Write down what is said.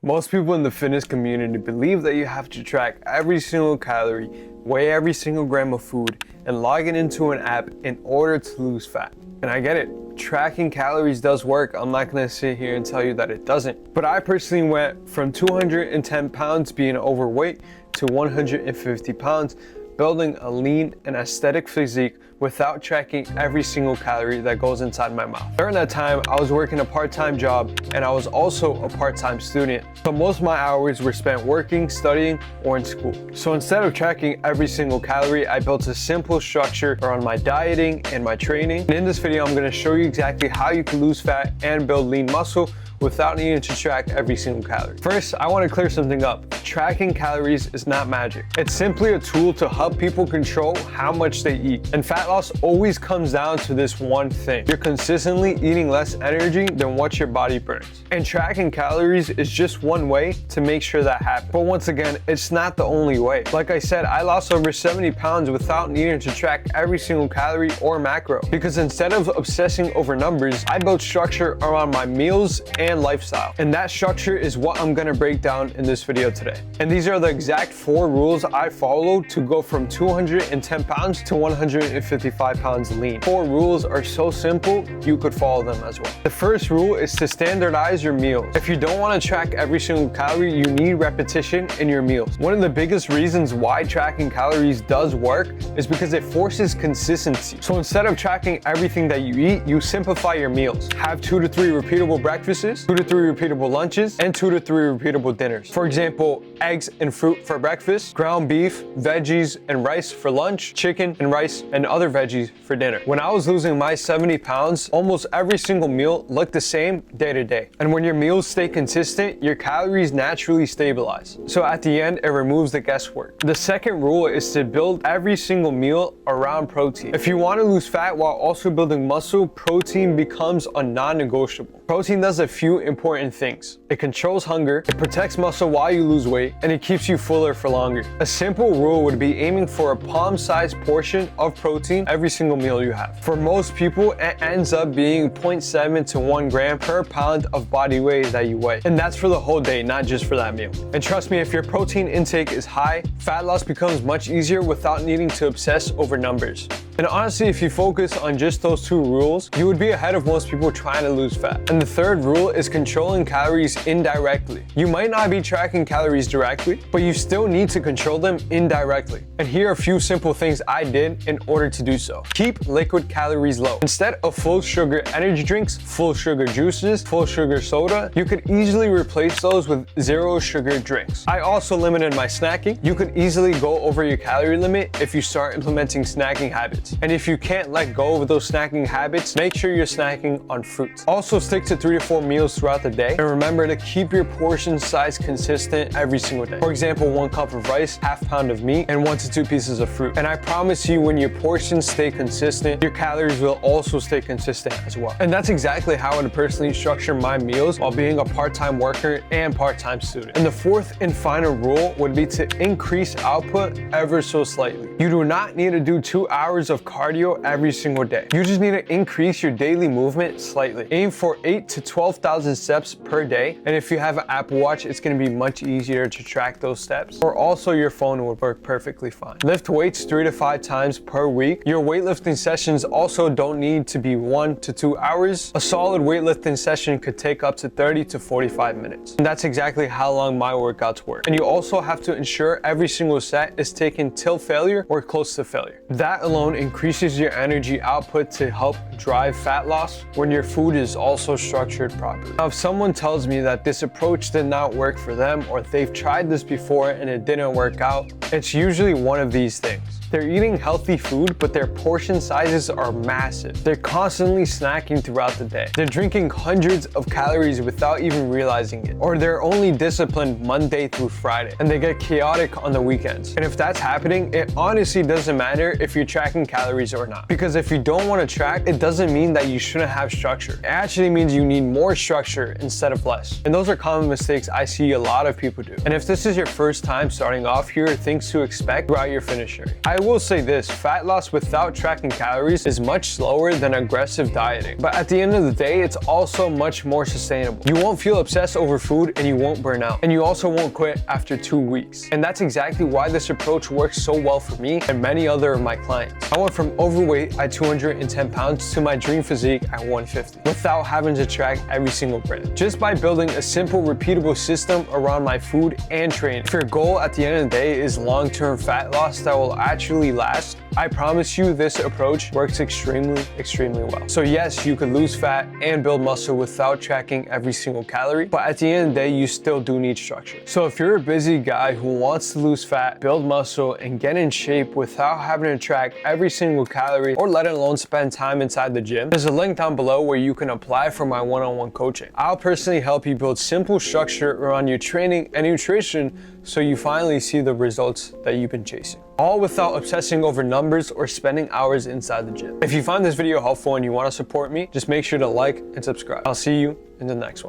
Most people in the fitness community believe that you have to track every single calorie, weigh every single gram of food, and log it into an app in order to lose fat. And I get it, tracking calories does work. I'm not gonna sit here and tell you that it doesn't. But I personally went from 210 pounds being overweight to 150 pounds, building a lean and aesthetic physique without tracking every single calorie that goes inside my mouth. During that time, I was working a part-time job and I was also a part-time student. So most of my hours were spent working, studying, or in school. So instead of tracking every single calorie, I built a simple structure around my dieting and my training. And in this video, I'm gonna show you exactly how you can lose fat and build lean muscle without needing to track every single calorie. First, I want to clear something up. Tracking calories is not magic. It's simply a tool to help people control how much they eat. And fat loss always comes down to this one thing. You're consistently eating less energy than what your body burns. And tracking calories is just one way to make sure that happens. But once again, it's not the only way. Like I said, I lost over 70 pounds without needing to track every single calorie or macro. Because instead of obsessing over numbers, I built structure around my meals and lifestyle. And that structure is what I'm gonna break down in this video today. And these are the exact 4 rules I followed to go from 210 pounds to 155 pounds lean. 4 rules are so simple, you could follow them as well. The first rule is to standardize your meals. If you don't wanna track every single calorie, you need repetition in your meals. One of the biggest reasons why tracking calories does work is because it forces consistency. So instead of tracking everything that you eat, you simplify your meals. Have 2 to 3 repeatable breakfasts, 2 to 3 repeatable lunches, and 2 to 3 repeatable dinners. For example, eggs and fruit for breakfast, ground beef, veggies, and rice for lunch, chicken and rice and other veggies for dinner. When I was losing my 70 pounds, almost every single meal looked the same day to day. And when your meals stay consistent, your calories naturally stabilize. So at the end, it removes the guesswork. The second rule is to build every single meal around protein. If you want to lose fat while also building muscle, protein becomes a non-negotiable. Protein does a few important things. It controls hunger, it protects muscle while you lose weight, and it keeps you fuller for longer. A simple rule would be aiming for a palm-sized portion of protein every single meal you have. For most people, it ends up being 0.7 to 1 gram per pound of body weight that you weigh. And that's for the whole day, not just for that meal. And trust me, if your protein intake is high, fat loss becomes much easier without needing to obsess over numbers. And honestly, if you focus on just those 2 rules, you would be ahead of most people trying to lose fat. And the third rule is controlling calories indirectly. You might not be tracking calories directly, but you still need to control them indirectly. And here are a few simple things I did in order to do so. Keep liquid calories low. Instead of full sugar energy drinks, full sugar juices, full sugar soda, you could easily replace those with 0 sugar drinks. I also limited my snacking. You could easily go over your calorie limit if you start implementing snacking habits. And if you can't let go of those snacking habits, make sure you're snacking on fruit. Also stick to 3 to 4 meals throughout the day. And remember to keep your portion size consistent every single day. For example, 1 cup of rice, ½ pound of meat, and 1 to 2 pieces of fruit. And I promise you, when your portions stay consistent, your calories will also stay consistent as well. And that's exactly how I would personally structure my meals while being a part-time worker and part-time student. And the 4th and final rule would be to increase output ever so slightly. You do not need to do 2 hours of cardio every single day. You just need to increase your daily movement slightly. Aim for 8 to 12,000 steps per day. And if you have an Apple Watch, it's gonna be much easier to track those steps. Or also your phone would work perfectly fine. Lift weights 3 to 5 times per week. Your weightlifting sessions also don't need to be 1 to 2 hours. A solid weightlifting session could take up to 30 to 45 minutes. And that's exactly how long my workouts work. And you also have to ensure every single set is taken till failure or close to failure. That alone increases your energy output to help drive fat loss when your food is also structured properly. Now, if someone tells me that this approach did not work for them or they've tried this before and it didn't work out, it's usually one of these things. They're eating healthy food, but their portion sizes are massive. They're constantly snacking throughout the day. They're drinking hundreds of calories without even realizing it. Or they're only disciplined Monday through Friday, and they get chaotic on the weekends. And if that's happening, it honestly doesn't matter if you're tracking calories or not. Because if you don't want to track, it doesn't mean that you shouldn't have structure. It actually means you need more structure instead of less. And those are common mistakes I see a lot of people do. And if this is your first time starting off here, think things to expect throughout your finish area. I will say this, fat loss without tracking calories is much slower than aggressive dieting, but at the end of the day, it's also much more sustainable. You won't feel obsessed over food and you won't burn out, and you also won't quit after 2 weeks. And that's exactly why this approach works so well for me and many other of my clients. I went from overweight at 210 pounds to my dream physique at 150 without having to track every single gram, just by building a simple, repeatable system around my food and training. If your goal at the end of the day is long-term fat loss that will actually last, I promise you this approach works extremely well. So yes, you can lose fat and build muscle without tracking every single calorie, but at the end of the day, you still do need structure. So if you're a busy guy who wants to lose fat, build muscle, and get in shape without having to track every single calorie or let alone spend time inside the gym, there's a link down below where you can apply for my one-on-one coaching. I'll personally help you build simple structure around your training and nutrition so you finally see the results that you've been chasing, all without obsessing over numbers or spending hours inside the gym. If you found this video helpful and you want to support me, just make sure to like and subscribe. I'll see you in the next one.